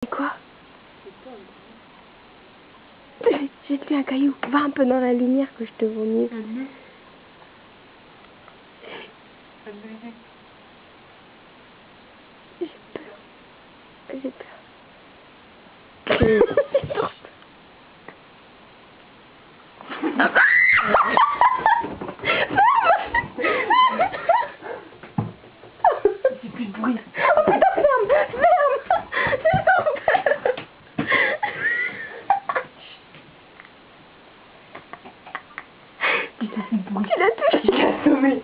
C'est quoi? J'ai tué un caillou. Va un peu dans la lumière que je te vois mieux. J'ai peur. J'ai peur. J'ai peur. C'est plus de bruit. Oh putain, ferme! Ferme! Putain, c'est de bruit. Tu l'as touché! Il l'a assommé.